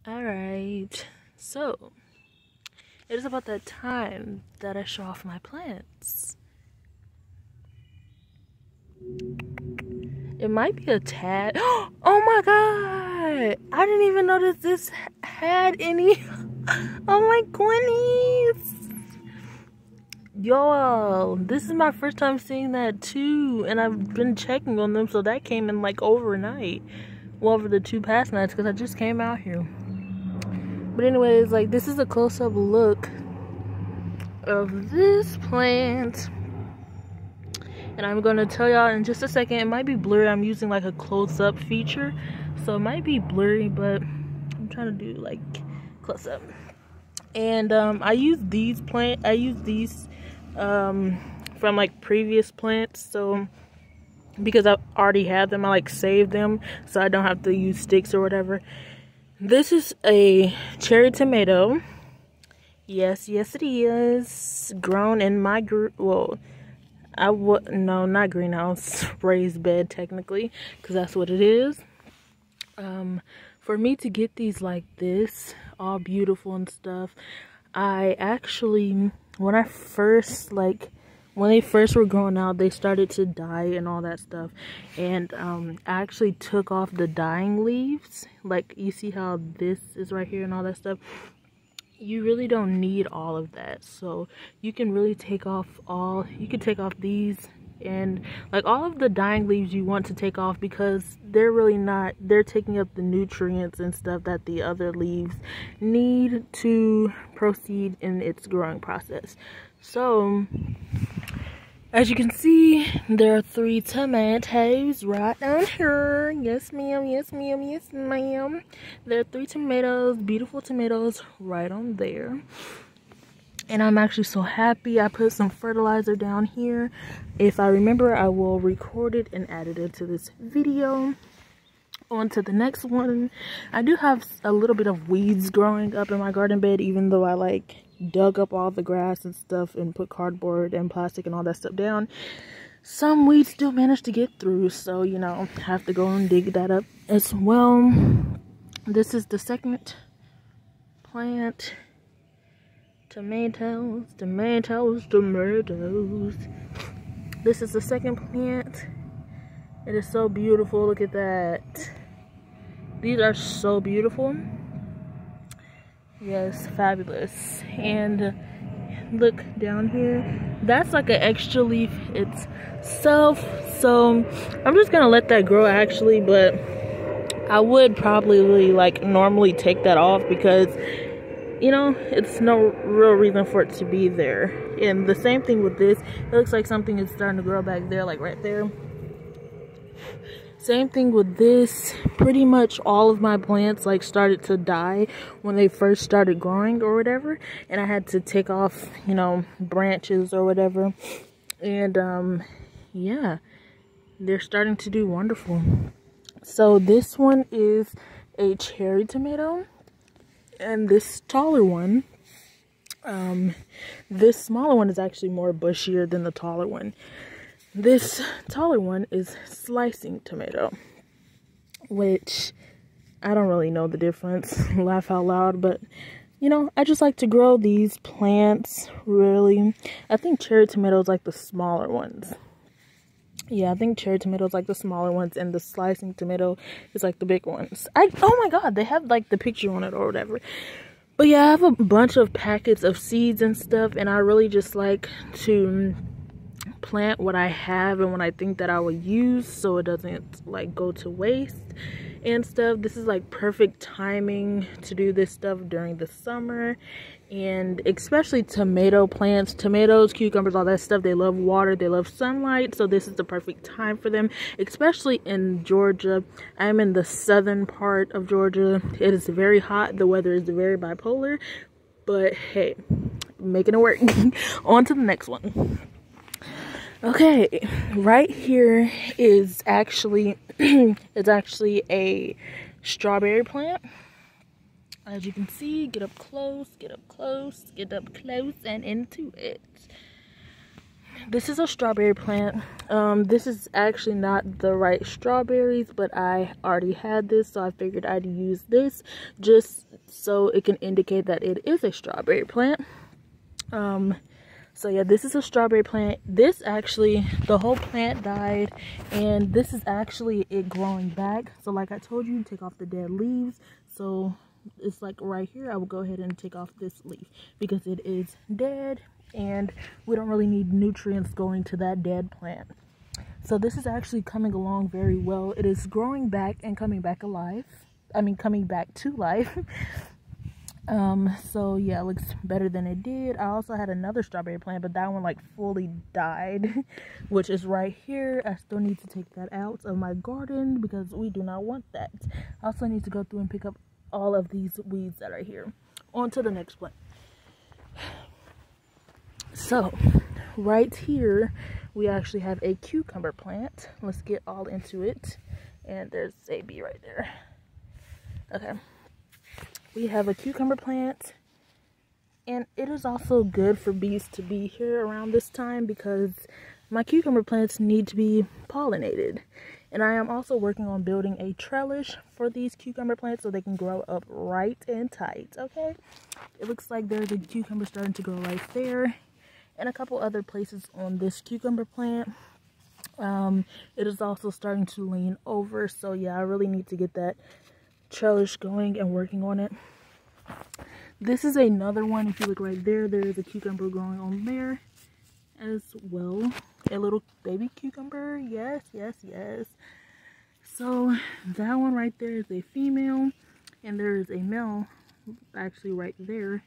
Alright, so it is about that time that I show off my plants. It might be a tad. Oh my god! I didn't even notice this had any. Oh my goodness! Yo, this is my first time seeing that too, and I've been checking on them, so that came in like overnight. Well, over the 2 past nights, because I just came out here. But anyways, like, this is a close-up look of this plant. And I'm going to tell y'all in just a second. It might be blurry. I'm using, like, a close-up feature. So it might be blurry, but I'm trying to do, like, close-up. And I use these from, like, previous plants. So because I already had them, I, like, saved them. So I don't have to use sticks or whatever. This is a cherry tomato. Yes, it is. Grown in my no, not greenhouse, raised bed technically, because that's what it is. For me to get these like this, all beautiful and stuff, I actually, when they first were growing out, they started to die and all that stuff. And I actually took off the dying leaves. Like, you see how this is right here and all that stuff? You really don't need all of that. So you can really take off these and like all of the dying leaves you want to take off, because they're taking up the nutrients and stuff that the other leaves need to proceed in its growing process. So as you can see, there are 3 tomatoes right down here. Yes, ma'am. Yes, ma'am. Yes, ma'am. There are 3 tomatoes, beautiful tomatoes right on there. And I'm actually so happy. I put some fertilizer down here. If I remember, I will record it and add it into this video. On to the next one. I do have a little bit of weeds growing up in my garden bed, even though I like dug up all the grass and stuff and put cardboard and plastic and all that stuff down. Some weeds still manage to get through, so you know, have to go and dig that up as well. This is the second plant. Tomatoes. This is the second plant. It is so beautiful. Look at that. These are so beautiful. Yes, fabulous. And look down here. That's like an extra leaf itself. So I'm just gonna let that grow actually, but I would probably like normally take that off because, you know, it's no real reason for it to be there. And the same thing with this. It looks like something is starting to grow back there, like right there. Same thing with this. Pretty much all of my plants like started to die when they first started growing or whatever. And I had to take off, you know, branches or whatever. And yeah, they're starting to do wonderful. So this one is a cherry tomato. And this taller one, this smaller one is actually more bushier than the taller one. This taller one is slicing tomato, which I don't really know the difference. Laugh out loud, but you know, I just like to grow these plants, really. I think cherry tomatoes like the smaller ones. Yeah, I think cherry tomatoes like the smaller ones, and the slicing tomato is like the big ones. Oh my god, they have like the picture on it or whatever. But yeah, I have a bunch of packets of seeds and stuff, and I really just like to plant what I have and what I think that I will use, so it doesn't like go to waste and stuff. This is like perfect timing to do this stuff during the summer. And especially tomato plants, tomatoes, cucumbers, all that stuff, they love water, they love sunlight, so this is the perfect time for them, especially in Georgia. I'm in the southern part of Georgia. It is very hot, the weather is very bipolar, but hey, making it work. On to the next one. Okay, right here is actually it's actually a strawberry plant. As you can see, get up close and into it. this is a strawberry plant. This is actually not the right strawberries, but I already had this, so I figured I'd use this just so it can indicate that it is a strawberry plant. So yeah, this is a strawberry plant. This actually, the whole plant died, and this is actually it growing back. So like I told you, take off the dead leaves. So it's like right here, I will go ahead and take off this leaf because it is dead and we don't really need nutrients going to that dead plant. So this is actually coming along very well. It is growing back and coming back alive. I mean, coming back to life. So yeah, it looks better than it did. I also had another strawberry plant, but that one like fully died, which is right here. I still need to take that out of my garden because we do not want that. I also need to go through and pick up all of these weeds that are here. On to the next plant. So right here we actually have a cucumber plant. Let's get all into it. And there's a bee right there. Okay, we have a cucumber plant, and it is also good for bees to be here around this time because my cucumber plants need to be pollinated. And I am also working on building a trellis for these cucumber plants so they can grow up right and tight. Okay, it looks like there's a cucumber starting to grow right there, and a couple other places on this cucumber plant. It is also starting to lean over, so yeah, I really need to get that trellis going and working on it. This is another one. If you look right there, there is a cucumber growing on there as well. A little baby cucumber. Yes, yes, yes. So that one right there is a female, and there is a male actually right there.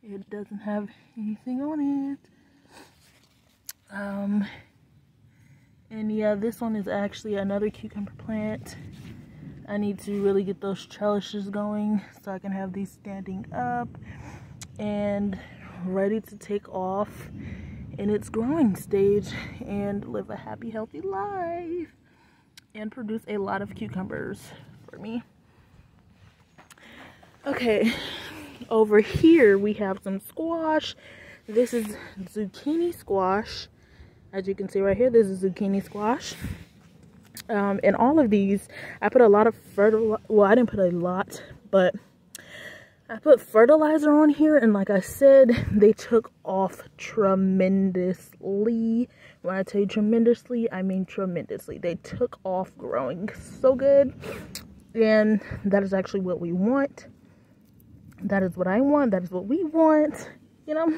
It doesn't have anything on it. And yeah, this one is actually another cucumber plant. I need to really get those trellises going so I can have these standing up and ready to take off in its growing stage and live a happy, healthy life and produce a lot of cucumbers for me. Okay, over here we have some squash. This is zucchini squash. As you can see right here, this is zucchini squash. And all of these, I put a lot of fertilizer. Well, I didn't put a lot, but I put fertilizer on here, and like I said, they took off tremendously. When I tell you tremendously, I mean tremendously. They took off growing so good, and that is actually what we want. That is what I want. That is what we want. You know,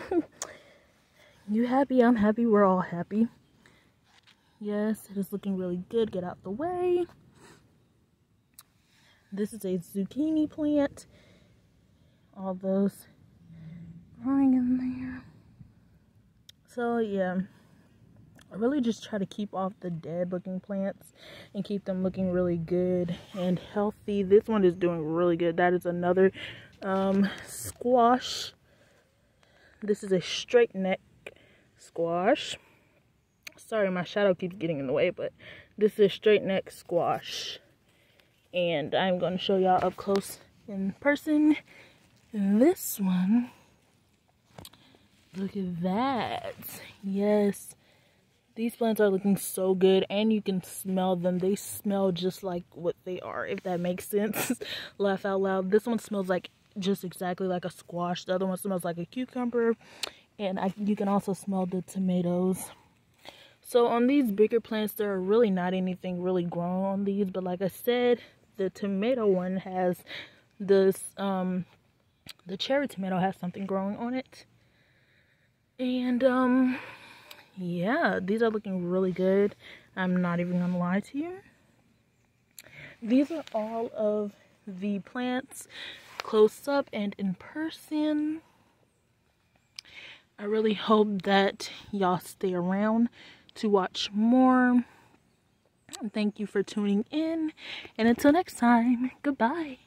you happy, I'm happy, we're all happy. Yes, it is looking really good. Get out the way. This is a zucchini plant. All those growing in there. So yeah, I really just try to keep off the dead looking plants and keep them looking really good and healthy. This one is doing really good. That is another squash. This is a straight neck squash. Sorry, my shadow keeps getting in the way, but this is straight neck squash. And I'm going to show y'all up close in person. This one, look at that. Yes, these plants are looking so good, and you can smell them. They smell just like what they are, if that makes sense. Laugh out loud. This one smells like just exactly like a squash. The other one smells like a cucumber, and you can also smell the tomatoes. So on these bigger plants, there are really not anything really growing on these, but like I said, the tomato one has this, the cherry tomato has something growing on it. And yeah, these are looking really good. I'm not even gonna lie to you. These are all of the plants close up and in person. I really hope that y'all stay around to watch more. Thank you for tuning in, and until next time, goodbye.